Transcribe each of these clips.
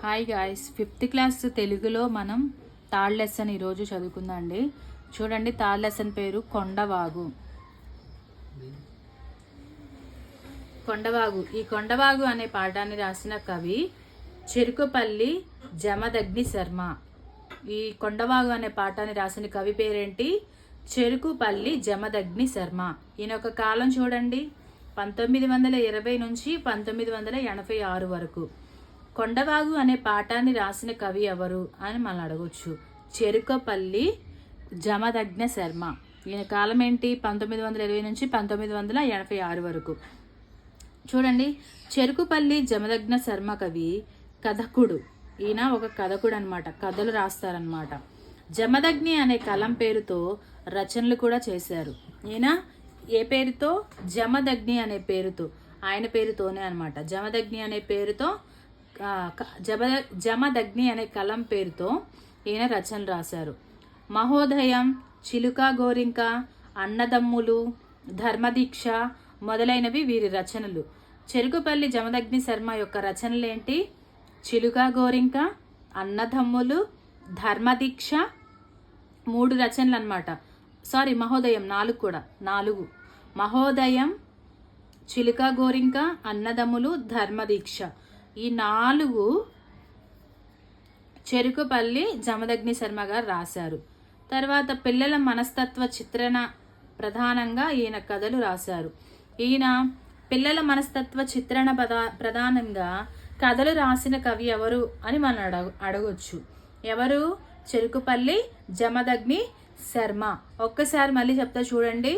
Hi guys, 5th class తెలుగులో మనం third lesson ఈరోజు చదువుకుందాండి. చూడండి, థర్డ్ లెసన్ పేరు కొండవాగు. కొండవాగు. ఈ కొండవాగు అనే పాఠాన్ని రాసిన కవి చెరుకుపల్లి జమదగ్ని శర్మ. ఈ కొండవాగు అనే పాఠాన్ని రాసిన కవి పేరేంటి? చెరుకుపల్లి జమదగ్ని శర్మ. ఈయన ఒక కాలం చూడండి, 1920 నుంచి 1986 వరకు. కొండవాగు అనే పాఠాన్ని రాసిన కవి ఎవరు అని మనం అడగొచ్చు. చెరుకుపల్లి జమదగ్ని శర్మ. ఈయన కాలం ఏంటి? 1920 నుంచి 1986 వరకు. చూడండి, చెరుకుపల్లి జమదగ్ని శర్మ కవి కథకుడు. ఈయన ఒక కథకుడు అనమాట, కథలు రాస్తారనమాట. జమదగ్ని అనే కలం పేరుతో రచనలు కూడా చేశారు. ఈయన ఏ పేరుతో? జమదగ్ని అనే పేరుతో, ఆయన పేరుతోనే అనమాట. జమదగ్ని అనే పేరుతో, జమదగ్ని అనే కలం పేరుతో ఈయన రచనలు రాశారు. మహోదయం, చిలుక గోరింక, అన్నదమ్ములు, ధర్మదీక్ష మొదలైనవి వీరి రచనలు. చెరుకుపల్లి జమదగ్ని శర్మ యొక్క రచనలు ఏంటి? చిలుక గోరింక, అన్నదమ్ములు, ధర్మదీక్ష, 3 రచనలు అనమాట. మహోదయం 4 కూడా, 4. మహోదయం, చిలుక గోరింక, అన్నదమ్ములు, ధర్మదీక్ష, ఈ 4 చెరుకుపల్లి జమదగ్ని శర్మ గారు రాశారు. తర్వాత పిల్లల మనస్తత్వ చిత్రణ ప్రధానంగా ఈయన కథలు రాశారు. ఈయన పిల్లల మనస్తత్వ చిత్రణ ప్రధానంగా కథలు రాసిన కవి ఎవరు అని మనం అడగొచ్చు. ఎవరు? చెరుకుపల్లి జమదగ్ని శర్మ. ఒక్కసారి మళ్ళీ చెప్తా చూడండి.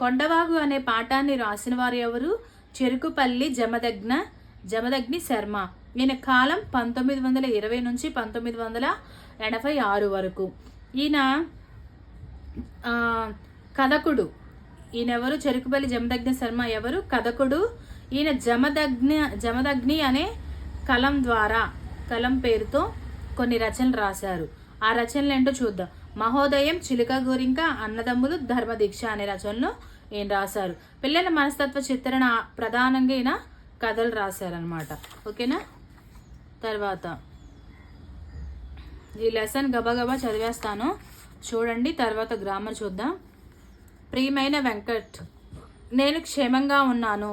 కొండవాగు అనే పాఠాన్ని రాసిన వారు ఎవరు? చెరుకుపల్లి జమదగ్ని శర్మ. ఈయన కాలం 1920 నుంచి 1986 వరకు. ఈయన కథకుడు. ఈయన ఎవరు? చెరుకుపల్లి జమదగ్ని శర్మ ఎవరు? కథకుడు. ఈయన జమదగ్ని అనే కలం పేరుతో కొన్ని రచనలు రాశారు. ఆ రచనలు ఏంటో చూద్దాం. మహోదయం, చిలుక గోరింక, అన్నదమ్ములు, ధర్మదీక్ష అనే రచనలు ఈయన రాశారు. పిల్లల మనస్తత్వ చిత్రణ ప్రధానంగా ఈయన కథలు రాశారనమాట. ఓకేనా? తర్వాత ఈ లెసన్ గబగబా చదివేస్తాను చూడండి. తర్వాత గ్రామర్ చూద్దాం. ప్రియమైన వెంకట్, నేను క్షేమంగా ఉన్నాను.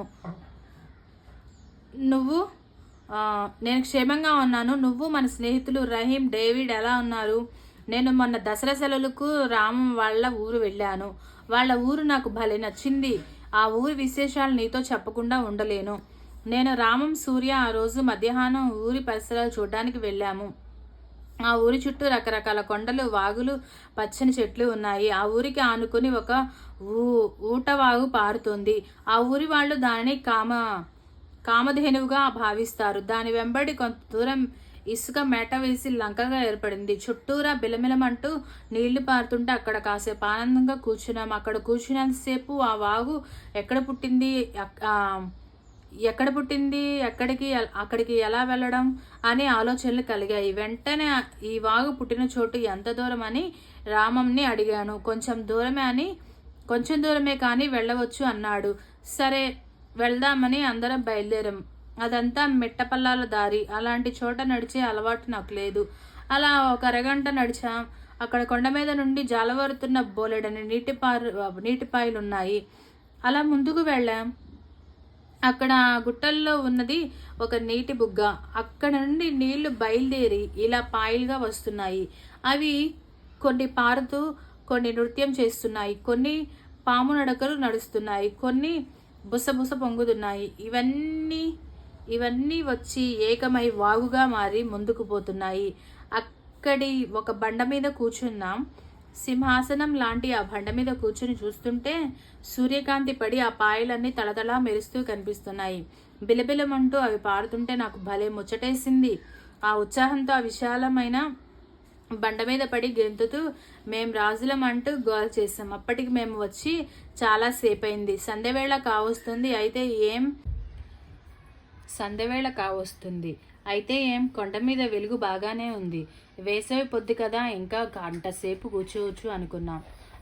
నువ్వు మన స్నేహితులు రహీం, డేవిడ్ ఎలా ఉన్నారు? నేను మొన్న దసరా సెలవులకు రామం వాళ్ళ ఊరు వెళ్ళాను. వాళ్ళ ఊరు నాకు భలే నచ్చింది. ఆ ఊరి విశేషాలు నీతో చెప్పకుండా ఉండలేను. నేను రామం, సూర్య ఆ రోజు మధ్యాహ్నం ఊరి పరిసరాలు చూడడానికి వెళ్ళాము. ఆ ఊరి చుట్టూ రకరకాల కొండలు, వాగులు, పచ్చని చెట్లు ఉన్నాయి. ఆ ఊరికి ఆనుకుని ఒక ఊటవాగు పారుతుంది. ఆ ఊరి వాళ్ళు దానిని కామధేనువుగా భావిస్తారు. దాని వెంబడి కొంత దూరం ఇసుక మేట వేసి లంకగా ఏర్పడింది. చుట్టూరా బిలమిలమంటూ నీళ్లు పారుతుంటే అక్కడ కాసేపు ఆనందంగా కూర్చున్నాం. అక్కడ కూర్చున్నంతసేపు ఆ వాగు ఎక్కడ పుట్టింది, అక్కడికి ఎలా వెళ్ళడం అనే ఆలోచనలు కలిగాయి. వెంటనే ఈ వాగు పుట్టిన చోటు ఎంత దూరం అని రామంని అడిగాను. కొంచెం దూరమే కానీ వెళ్ళవచ్చు అన్నాడు. సరే వెళ్దామని అందరం బయలుదేరాం. అదంతా మిట్టపల్లాల దారి. అలాంటి చోట నడిచే అలవాటు నాకు లేదు. అలా ఒక అరగంట నడిచాం. అక్కడ కొండ మీద నుండి జాలవరుతున్న బోలెడని నీటిపాయలున్నాయి. అలా ముందుకు వెళ్ళాం. అక్కడ గుట్టల్లో ఉన్నది ఒక నీటి బుగ్గ. అక్కడ నుండి నీళ్లు బయలుదేరి ఇలా పాయలుగా వస్తున్నాయి. అవి కొన్ని పారుతూ, కొన్ని నృత్యం చేస్తున్నాయి, కొన్ని పాము నడకలు నడుస్తున్నాయి, కొన్ని బుసబుస పొంగుతున్నాయి. ఇవన్నీ వచ్చి ఏకమై వాగుగా మారి ముందుకు పోతున్నాయి. అక్కడి ఒక బండ మీద కూర్చున్నాం. సింహాసనం లాంటి ఆ బండ మీద కూర్చుని చూస్తుంటే సూర్యకాంతి పడి ఆ పాయలన్నీ తళతళా మెరుస్తూ కనిపిస్తున్నాయి. బిలబిలమంటూ అవి పారుతుంటే నాకు భలే ముచ్చటేసింది. ఆ ఉత్సాహంతో ఆ విశాలమైన బండ మీద పడి గెంతుతూ మేం రాజులం అంటూ గోల్ చేసాం. అప్పటికి మేము వచ్చి చాలా సేపయింది. సంధ్యవేళ కావస్తుంది. అయితే ఏం కొండ మీద వెలుగు బాగానే ఉంది. వేసవి పొద్దు కదా, ఇంకా గంట సేపు కూర్చోవచ్చు అనుకున్నాం.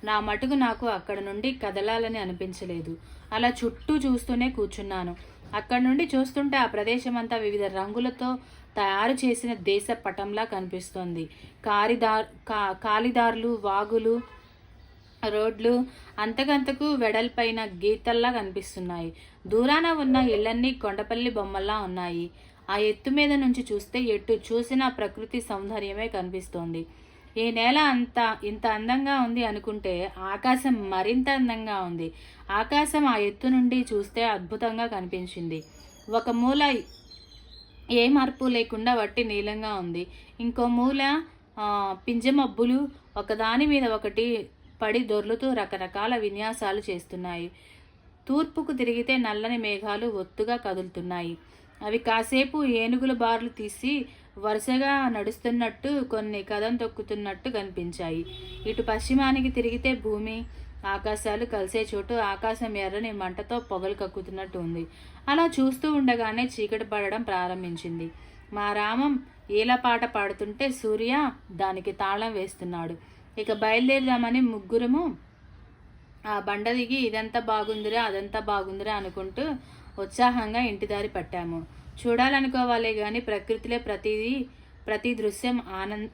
నా మటుకు నాకు అక్కడ నుండి కదలాలని అనిపించలేదు. అలా చుట్టూ చూస్తూనే కూర్చున్నాను. అక్కడ నుండి చూస్తుంటే ఆ ప్రదేశం అంతా వివిధ రంగులతో తయారు చేసిన దేశ పటంలా కనిపిస్తోంది. కాలిదారులు, వాగులు, రోడ్లు అంతకంతకు వెడల్పైన గీతల్లా కనిపిస్తున్నాయి. దూరాన ఉన్న ఇళ్లన్నీ కొండపల్లి బొమ్మల్లా ఉన్నాయి. ఆ ఎత్తు మీద నుంచి చూస్తే ఎటు చూసిన ప్రకృతి సౌందర్యమే కనిపిస్తోంది. ఈ నేల ఇంత అందంగా ఉంది అనుకుంటే ఆకాశం మరింత అందంగా ఉంది. ఆకాశం ఆ ఎత్తు నుండి చూస్తే అద్భుతంగా కనిపించింది. ఒక మూల ఏ మార్పు లేకుండా వట్టి నీలంగా ఉంది. ఇంకో మూల పింజమబ్బులు ఒకదాని మీద ఒకటి పడి దొర్లుతూ రకరకాల విన్యాసాలు చేస్తున్నాయి. తూర్పుకు తిరిగితే నల్లని మేఘాలు ఒత్తుగా కదులుతున్నాయి. అవి కాసేపు ఏనుగుల బార్లు తీసి వరుసగా నడుస్తున్నట్టు, కొన్ని కదం తొక్కుతున్నట్టు కనిపించాయి. ఇటు పశ్చిమానికి తిరిగితే భూమి ఆకాశాలు కలిసే చోటు ఆకాశం ఎర్రని మంటతో పొగలు కక్కుతున్నట్టు ఉంది. అలా చూస్తూ ఉండగానే చీకటి పడడం ప్రారంభించింది. మా రామం ఈలపాట పాడుతుంటే సూర్య దానికి తాళం వేస్తున్నాడు. ఇక బయలుదేరదామని ముగ్గురము ఆ బండ దిగి ఇదంతా బాగుందిరా అదంతా బాగుందిరా అనుకుంటూ ఉత్సాహంగా ఇంటిదారి పట్టాము. చూడాలనుకోవాలే కానీ ప్రకృతిలో ప్రతి దృశ్యం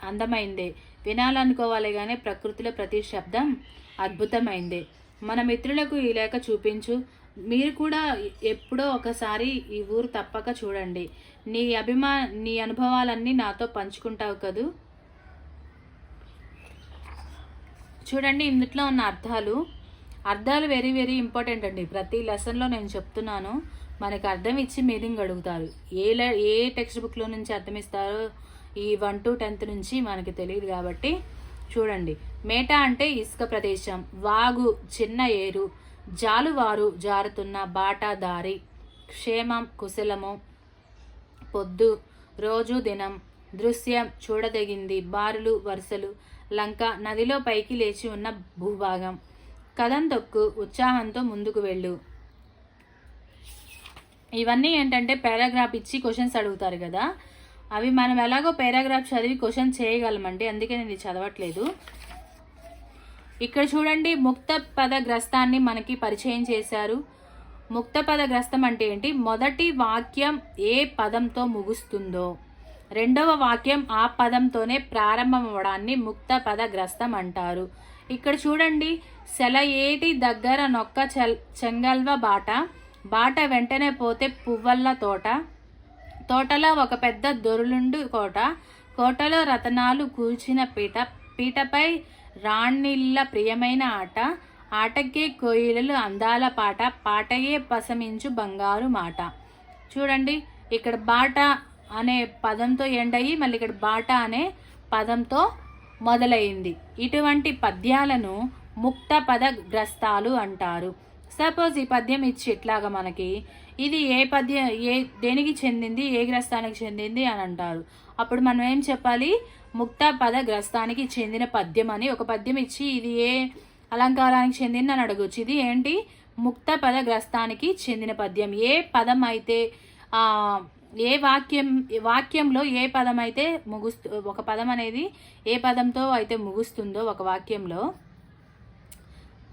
అందమైందే. వినాలనుకోవాలే కానీ ప్రకృతిలో ప్రతి శబ్దం అద్భుతమైందే. మన మిత్రులకు ఈ లేఖ చూపించు. మీరు కూడా ఎప్పుడో ఒకసారి ఈ ఊరు తప్పక చూడండి. నీ అనుభవాలన్నీ నాతో పంచుకుంటావు కదూ. చూడండి, ఇందులో ఉన్న అర్థాలు వెరీ వెరీ ఇంపార్టెంట్ అండి. ప్రతి లెసన్లో నేను చెప్తున్నాను, మనకి అర్థం ఇచ్చి మీనింగ్ అడుగుతారు. ఏ టెక్స్ట్ బుక్లో నుంచి అర్థం ఇస్తారో ఈ 1 to 10th నుంచి మనకి తెలియదు కాబట్టి చూడండి. మేట అంటే ఇసుక ప్రదేశం, వాగు చిన్న ఏరు, జాలువారు జారుతున్న బాటా దారి, క్షేమం కుశలము, పొద్దు రోజు దినం, దృశ్యం చూడదగింది, బారులు వరుసలు, లంక నదిలో పైకి లేచి ఉన్న భూభాగం, కదం తొక్కు, ఉత్సాహంతో ముందుకు వెళ్ళు. ఇవన్నీ ఏంటంటే పారాగ్రాఫ్ ఇచ్చి క్వశ్చన్స్ అడుగుతారు కదా, అవి మనం ఎలాగో పారాగ్రాఫ్ చదివి క్వశ్చన్ చేయగలమండి. అందుకే నేను ఇది చదవట్లేదు. ఇక్కడ చూడండి, ముక్త పద గ్రస్తాన్ని మనకి పరిచయం చేశారు. ముక్త పద గ్రస్తం అంటే ఏంటి? మొదటి వాక్యం ఏ పదంతో ముగుస్తుందో రెండవ వాక్యం ఆ పదంతోనే ప్రారంభమవడాన్ని ముక్త పద గ్రస్తం అంటారు. ఇక్కడ చూడండి, సెలయేటి దగ్గర నొక్క చెంగల్వ బాట వెంటనే పోతే పువ్వల్ల తోటలో ఒక పెద్ద దొరులుండు కోటలో రతనాలు కూర్చిన పీటపై రాణిళ్ళ ప్రియమైన ఆటకే కోయిలలు అందాల పాటయే పసమించు బంగారు మాట. చూడండి, ఇక్కడ బాట అనే పదంతో ఎండ్ అయ్యి మళ్ళీ ఇక్కడ బాట అనే పదంతో మొదలైంది. ఇటువంటి పద్యాలను ముక్త పద గ్రస్తాలు అంటారు. సపోజ్ ఈ పద్యం ఇచ్చి ఇట్లాగా మనకి ఇది దేనికి చెందింది, ఏ గ్రస్తానికి చెందింది అని అంటారు. అప్పుడు మనం ఏం చెప్పాలి? ముక్త పద గ్రస్తానికి చెందిన పద్యం అని ఒక పద్యం ఇచ్చి ఇది ఏ అలంకారానికి చెందింది అని అడగొచ్చు. ఇది ఏంటి? ముక్త పద గ్రస్తానికి చెందిన పద్యం. ఏ పదం అయితే ఏ వాక్యంలో ఏ పదం అయితే ఒక పదం అనేది ఏ పదంతో అయితే ముగుస్తుందో ఒక వాక్యంలో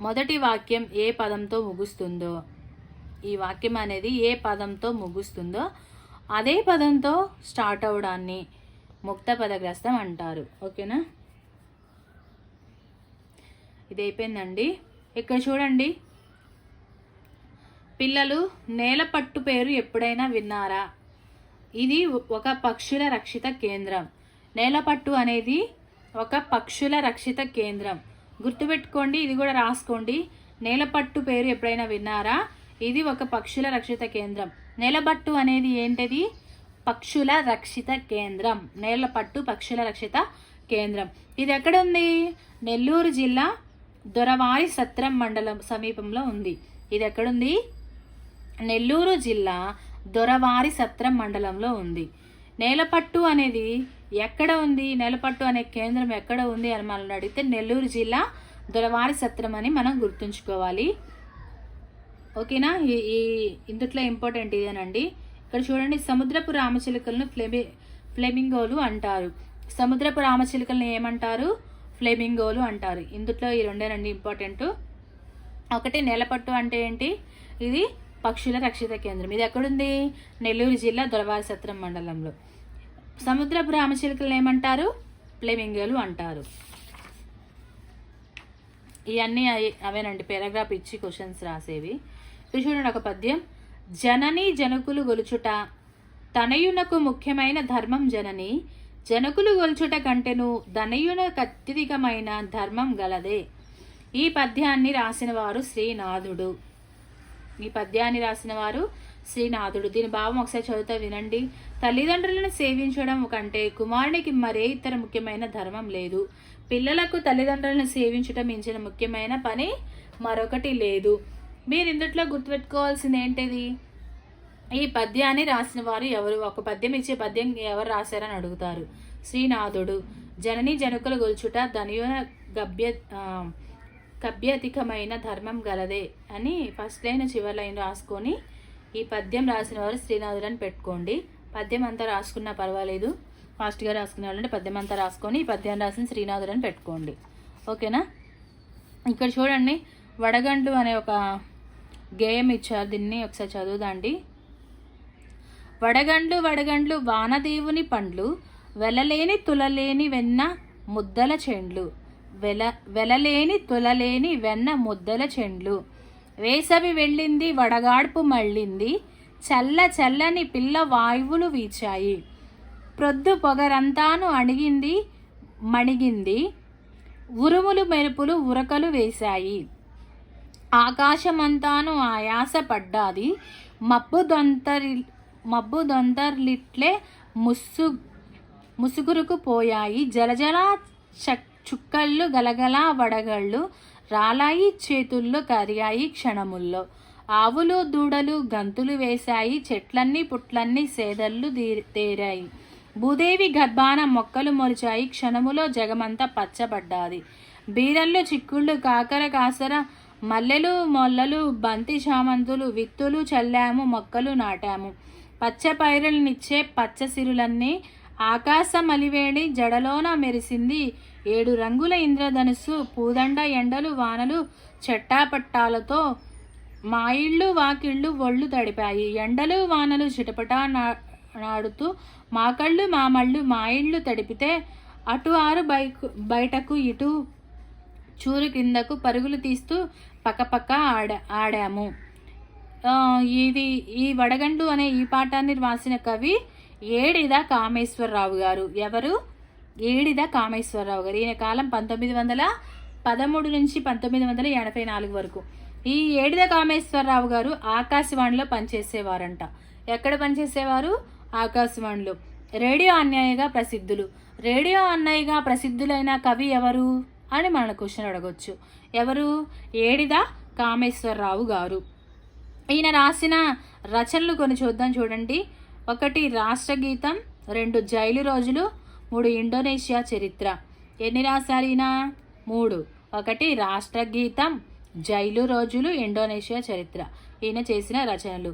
మొదటి వాక్యం ఏ పదంతో ముగుస్తుందో, ఈ వాక్యం అనేది ఏ పదంతో ముగుస్తుందో అదే పదంతో స్టార్ట్ అవడాన్ని ముక్త పదగ్రస్తం అంటారు. ఓకేనా? ఇది అయిపోయిందండి. ఇక్కడ చూడండి, పిల్లలు నేలపట్టు పేరు ఎప్పుడైనా విన్నారా? ఇది ఒక పక్షుల రక్షిత కేంద్రం. నేలపట్టు అనేది ఒక పక్షుల రక్షిత కేంద్రం. గుర్తుపెట్టుకోండి, ఇది కూడా రాసుకోండి. నేలపట్టు పేరు ఎప్పుడైనా విన్నారా? ఇది ఒక పక్షుల రక్షిత కేంద్రం. నేలపట్టు అనేది ఏంటిది? పక్షుల రక్షిత కేంద్రం. నేలపట్టు పక్షుల రక్షిత కేంద్రం. ఇది ఎక్కడ ఉంది? నెల్లూరు జిల్లా దొరవారి సత్రం మండలం సమీపంలో ఉంది. ఇది ఎక్కడుంది? నెల్లూరు జిల్లా దొరవారి సత్రం మండలంలో ఉంది. నేలపట్టు అనేది ఎక్కడ ఉంది? నేలపట్టు అనే కేంద్రం ఎక్కడ ఉంది అని మనల్ని అడిగితే నెల్లూరు జిల్లా దొరవారి సత్రం అని మనం గుర్తుంచుకోవాలి. ఓకేనా? ఇందుట్లో ఇంపార్టెంట్ ఇదేనండి. ఇక్కడ చూడండి, సముద్రపు రామచిలుకలను ఫ్లెమింగోలు అంటారు. సముద్రపు రామచిలుకలను ఏమంటారు? ఫ్లెమింగోలు అంటారు. ఇందుట్లో ఈ రెండేనండి ఇంపార్టెంట్. ఒకటి నేలపట్టు అంటే ఏంటి? ఇది పక్షుల రక్షిత కేంద్రం. ఇది ఎక్కడుంది? నెల్లూరు జిల్లా దొరవారి సత్రం మండలంలో. సముద్రపు రామచిలుకలను ఏమంటారు? ఫ్లెమింగోలు అంటారు. ఇవన్నీ అవేనండి, పారాగ్రాఫ్ ఇచ్చి క్వశ్చన్స్ రాసేవి. ఇప్పుడు చూడండి ఒక పద్యం. జనని జనకులు గొలుచుట తనయునకు ముఖ్యమైన ధర్మం జనని, జనకులు గొలుచుట కంటెను ధనయునకు అత్యధికమైన ధర్మం గలదే. ఈ పద్యాన్ని రాసిన వారు శ్రీనాథుడు. ఈ పద్యాన్ని రాసిన వారు శ్రీనాథుడు. దీని భావం ఒకసారి చదువుతా వినండి. తల్లిదండ్రులను సేవించడం కంటే కుమారునికి మరే ఇతర ముఖ్యమైన ధర్మం లేదు. పిల్లలకు తల్లిదండ్రులను సేవించడం మించిన ముఖ్యమైన పని మరొకటి లేదు. మీరు ఇందుట్లో గుర్తుపెట్టుకోవాల్సింది ఏంటిది? ఈ పద్యాన్ని రాసిన వారు ఎవరు? ఒక పద్యం ఇచ్చే పద్యం ఎవరు రాశారని అడుగుతారు. శ్రీనాథుడు. జనని జనకుల గొల్చుట ధనయున కభ్యధికమైన ధర్మం గలదే అని ఫస్ట్ లైన్ చివరి లైన్ రాసుకొని ఈ పద్యం రాసిన వారు శ్రీనాథుడు అని పెట్టుకోండి. పద్యం అంతా రాసుకున్నా పర్వాలేదు, ఫాస్ట్గా రాసుకునే వాళ్ళంటే పద్యం అంతా రాసుకొని ఈ పద్యం రాసిన శ్రీనాథుడు అని పెట్టుకోండి. ఓకేనా? ఇక్కడ చూడండి, వడగండ్లు అనే ఒక గేయం ఇచ్చారు. దీన్ని ఒకసారి చదువుదాండి. వడగండ్లు వడగండ్లు వానదేవుని పండ్లు, వెలలేని తులలేని వెన్న ముద్దల చెండ్లు, వెలలేని తులలేని వెన్న ముద్దల చెండ్లు, వేసవి వెళ్ళింది వడగాడ్పు మళ్ళింది, చల్ల చల్లని పిల్ల వాయువులు వీచాయి, ప్రొద్దు పొగరంతాను అణిగింది మణిగింది, ఉరుములు మెరుపులు ఉరకలు వేశాయి, ఆకాశమంతాను ఆయాస పడ్డాది, మబ్బు దొంతర్లిట్లే ముసుగురుకు పోయాయి, జలజల చుక్కళ్ళు గలగల వడగళ్ళు రాలాయి, చేతుల్లో కరిగాయి క్షణముల్లో, ఆవులు దూడలు గంతులు వేశాయి, చెట్లన్నీ పుట్లన్నీ సేదళ్ళు తేరాయి, భూదేవి గర్భాన మొక్కలు మొలిచాయి, క్షణములో జగమంతా పచ్చబడ్డాది, బీరళ్ళు చిక్కుళ్ళు కాకర కాసర మల్లెలు మొల్లలు బంతి చామంతులు విత్తులు చల్లాము మొక్కలు నాటాము, పచ్చ పైరులనిచ్చే పచ్చ సిరులన్నీ ఆకాశం అలివేడి జడలోన మెరిసింది, 7 రంగుల ఇంద్రధనుస్సు పూదండ ఎండలు వానలు చెట్టాపట్టాలతో మా ఇళ్ళు వాకిళ్ళు ఒళ్ళు తడిపాయి, ఎండలు వానలు చిటపటా నాడుతూ మా కళ్ళు మా మళ్ళు మా ఇళ్ళు తడిపితే, అటు ఆరు బయటకు ఇటు చూరు కిందకు పరుగులు తీస్తూ పక్కపక్క ఆడాము. ఈ వడగండు అనే ఈ పాఠాన్ని రాసిన కవి ఏడిద కామేశ్వరరావు గారు. ఎవరు? ఏడిద కామేశ్వరరావు గారు. ఈయన కాలం 1913 నుంచి 1984 వరకు. ఈ ఏడిద కామేశ్వరరావు గారు ఆకాశవాణిలో పనిచేసేవారంట. ఎక్కడ పనిచేసేవారు? ఆకాశవాణిలో. రేడియో అన్నయ్యగా ప్రసిద్ధులు. రేడియో అన్నయ్యగా ప్రసిద్ధులైన కవి ఎవరు అని మన క్వశ్చన్ అడగొచ్చు. ఎవరు? ఏడిద కామేశ్వరరావు గారు. ఈయన రాసిన రచనలు కొన్ని చూద్దాం, చూడండి. 1 రాష్ట్రగీతం, 2 జైలు రోజులు, 3 ఇండోనేషియా చరిత్ర. ఎన్ని రాశారు ఈయన? 3. 1 రాష్ట్రగీతం, జైలు రోజులు, ఇండోనేషియా చరిత్ర ఈయన చేసిన రచనలు.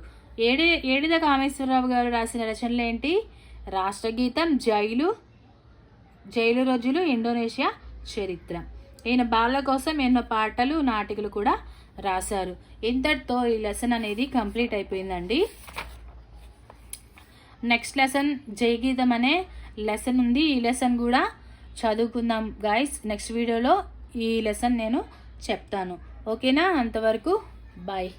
ఏడిద కామేశ్వరరావు గారు రాసిన రచనలు ఏంటి? రాష్ట్రగీతం, జైలు రోజులు, ఇండోనేషియా చరిత్ర. ఈయన బాలల కోసం ఎన్నో పాటలు నాటికలు కూడా రాశారు. ఇంతటితో ఈ లెసన్ అనేది కంప్లీట్ అయిపోయిందండి. నెక్స్ట్ లెసన్ జయగీతం అనే లెసన్ ఉంది. ఈ లెసన్ కూడా చదువుకుందాం గైస్. నెక్స్ట్ వీడియోలో ఈ లెసన్ నేను చెప్తాను. ఓకేనా? అంతవరకు బాయ్.